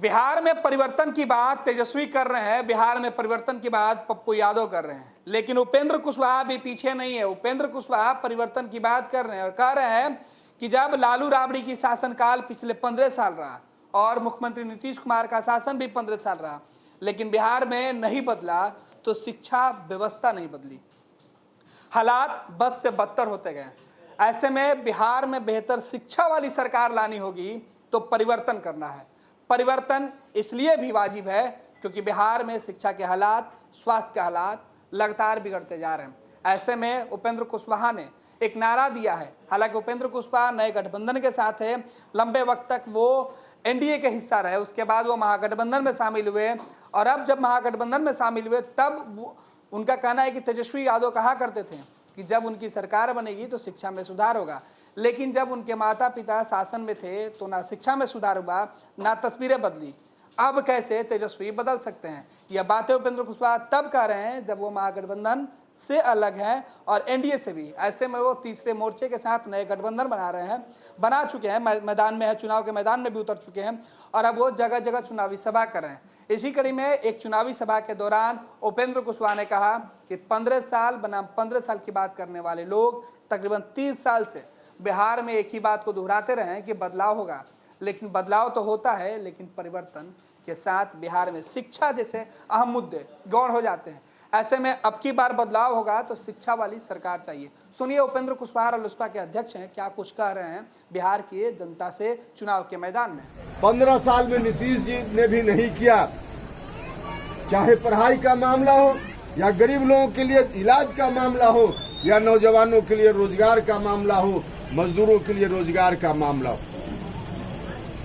बिहार में परिवर्तन की बात तेजस्वी कर रहे हैं, बिहार में परिवर्तन की बात पप्पू यादव कर रहे हैं, लेकिन उपेंद्र कुशवाहा भी पीछे नहीं है। उपेंद्र कुशवाहा परिवर्तन की बात कर रहे हैं और कह रहे हैं कि जब लालू राबड़ी की शासनकाल पिछले 15 साल रहा और मुख्यमंत्री नीतीश कुमार का शासन भी 15 साल रहा, लेकिन बिहार में नहीं बदला तो शिक्षा व्यवस्था नहीं बदली, हालात बद से बदतर होते गए। ऐसे में बिहार में बेहतर शिक्षा वाली सरकार लानी होगी तो परिवर्तन करना है। परिवर्तन इसलिए भी वाजिब है क्योंकि बिहार में शिक्षा के हालात, स्वास्थ्य के हालात लगातार बिगड़ते जा रहे हैं। ऐसे में उपेंद्र कुशवाहा ने एक नारा दिया है। हालांकि उपेंद्र कुशवाहा नए गठबंधन के साथ है, लंबे वक्त तक वो एनडीए के हिस्सा रहे, उसके बाद वो महागठबंधन में शामिल हुए और अब जब महागठबंधन में शामिल हुए तब उनका कहना है कि तेजस्वी यादव कहा करते थे कि जब उनकी सरकार बनेगी तो शिक्षा में सुधार होगा, लेकिन जब उनके माता पिता शासन में थे तो ना शिक्षा में सुधार हुआ, ना तस्वीरें बदली। अब कैसे तेजस्वी बदल सकते हैं? यह बातें उपेंद्र कुशवाहा तब कह रहे हैं जब वो महागठबंधन से अलग हैं और एनडीए से भी। ऐसे में वो तीसरे मोर्चे के साथ नए गठबंधन बना चुके हैं, मैदान में है, चुनाव के मैदान में भी उतर चुके हैं और अब वो जगह जगह चुनावी सभा कर रहे हैं। इसी कड़ी में एक चुनावी सभा के दौरान उपेंद्र कुशवाहा ने कहा कि 15 साल बनाम 15 साल की बात करने वाले लोग तकरीबन 30 साल से बिहार में एक ही बात को दोहराते रहे हैं कि बदलाव होगा, लेकिन बदलाव तो होता है, लेकिन परिवर्तन के साथ बिहार में शिक्षा जैसे अहम मुद्दे गौण हो जाते हैं। ऐसे में अब की बार बदलाव होगा तो शिक्षा वाली सरकार चाहिए। सुनिए उपेंद्र कुशवाहा रालोसपा के अध्यक्ष हैं, क्या कुछ कह रहे हैं बिहार की जनता से चुनाव के मैदान में। 15 साल में नीतीश जी ने भी नहीं किया, चाहे पढ़ाई का मामला हो या गरीब लोगों के लिए इलाज का मामला हो या नौजवानों के लिए रोजगार का मामला हो, मजदूरों के लिए रोजगार का मामला हो।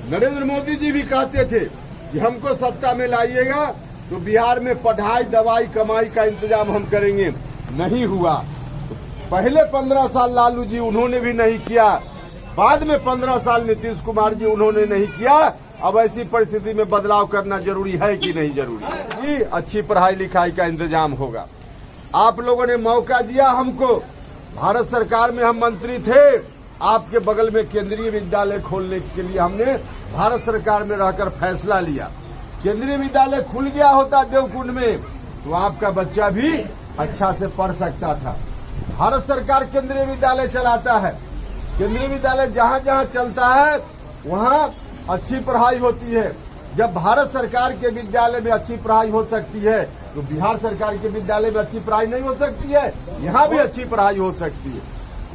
नरेंद्र मोदी जी भी कहते थे कि हमको सत्ता में लाइएगा तो बिहार में पढ़ाई, दवाई, कमाई का इंतजाम हम करेंगे। नहीं हुआ। पहले 15 साल लालू जी उन्होंने भी नहीं किया, बाद में 15 साल नीतीश कुमार जी उन्होंने नहीं किया। अब ऐसी परिस्थिति में बदलाव करना जरूरी है कि नहीं जरूरी है कि अच्छी पढ़ाई लिखाई का इंतजाम होगा। आप लोगों ने मौका दिया हमको, भारत सरकार में हम मंत्री थे, आपके बगल में केंद्रीय विद्यालय खोलने के लिए हमने भारत सरकार में रहकर फैसला लिया। केंद्रीय विद्यालय खुल गया होता देवकुंड में तो आपका बच्चा भी अच्छा से पढ़ सकता था। भारत सरकार केंद्रीय विद्यालय चलाता है, केंद्रीय विद्यालय जहाँ जहाँ चलता है वहाँ अच्छी पढ़ाई होती है। जब भारत सरकार के विद्यालय में अच्छी पढ़ाई हो सकती है तो बिहार सरकार के विद्यालय में अच्छी पढ़ाई नहीं हो सकती है? यहाँ भी अच्छी पढ़ाई हो सकती है।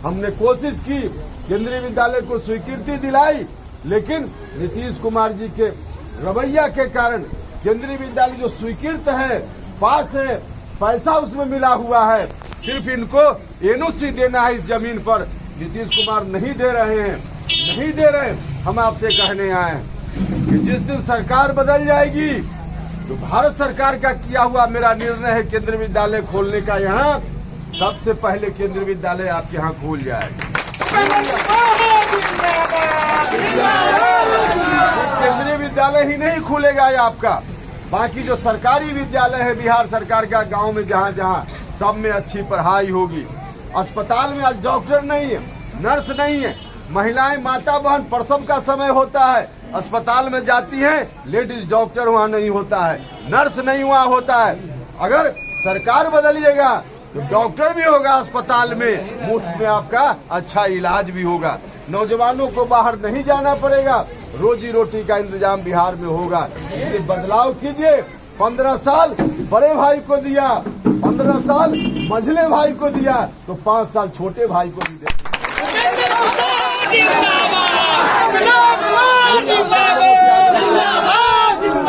हमने कोशिश की, केंद्रीय विद्यालय को स्वीकृति दिलाई, लेकिन नीतीश कुमार जी के रवैया के कारण केंद्रीय विद्यालय जो स्वीकृत है, पास है, पैसा उसमें मिला हुआ है, सिर्फ इनको एनओसी देना है इस जमीन पर, नीतीश कुमार नहीं दे रहे हैं, नहीं दे रहे। हम आपसे कहने आए हैं कि जिस दिन सरकार बदल जाएगी तो भारत सरकार का किया हुआ मेरा निर्णय है केंद्रीय विद्यालय खोलने का, यहाँ सबसे पहले केंद्रीय विद्यालय आपके यहाँ खुल जाएगा। केंद्रीय विद्यालय ही नहीं खुलेगा ये आपका, बाकी जो सरकारी विद्यालय है बिहार सरकार का, गांव में जहाँ जहाँ, सब में अच्छी पढ़ाई होगी। अस्पताल में आज डॉक्टर नहीं है, नर्स नहीं है, महिलाएं, माता बहन प्रसव का समय होता है, अस्पताल में जाती हैं, लेडीज डॉक्टर वहाँ नहीं होता है, नर्स नहीं वहाँ होता है। अगर सरकार बदलिएगा तो डॉक्टर भी होगा अस्पताल में, मुफ्त में आपका अच्छा इलाज भी होगा, नौजवानों को बाहर नहीं जाना पड़ेगा, रोजी रोटी का इंतजाम बिहार में होगा। इसलिए बदलाव कीजिए। 15 साल बड़े भाई को दिया, 15 साल मझले भाई को दिया, तो 5 साल छोटे भाई को भी दे।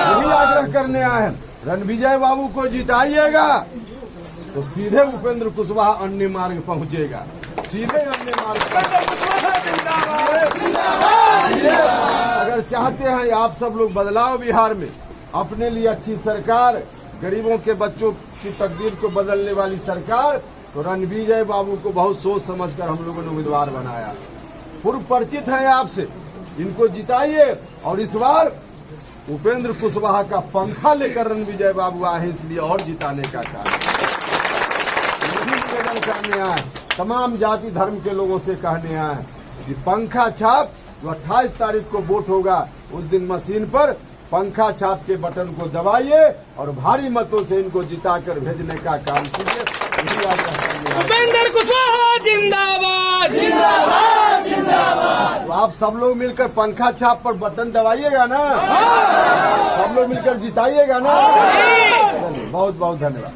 यही आग्रह करने आए हैं, रणविजय बाबू को जिताइएगा तो सीधे उपेंद्र कुशवाहा अन्य मार्ग पहुंचेगा, सीधे अन्य मार्ग। अगर चाहते हैं आप सब लोग बदलाव बिहार में, अपने लिए अच्छी सरकार, गरीबों के बच्चों की तकदीर को बदलने वाली सरकार, तो रणविजय बाबू को बहुत सोच समझकर हम लोगों ने उम्मीदवार बनाया। पूर्व परिचित हैं आपसे, इनको जिताइए। और इस बार उपेंद्र कुशवाहा का पंखा लेकर रणविजय बाबू आए, इसलिए और जिताने का कारण करने आए, तमाम जाति धर्म के लोगों से कहने आए कि पंखा छाप जो 28 तारीख को वोट होगा उस दिन मशीन पर पंखा छाप के बटन को दबाइए और भारी मतों से इनको जिताकर भेजने का काम कीजिए। उपेंद्र कुशवाहा जिंदाबाद जिंदाबाद जिंदाबाद। तो आप सब लोग मिलकर पंखा छाप पर बटन दबाइएगा ना, सब लोग मिलकर जिताइएगा ना। चलिए, बहुत बहुत धन्यवाद।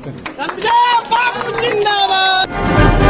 जिंदाबाद।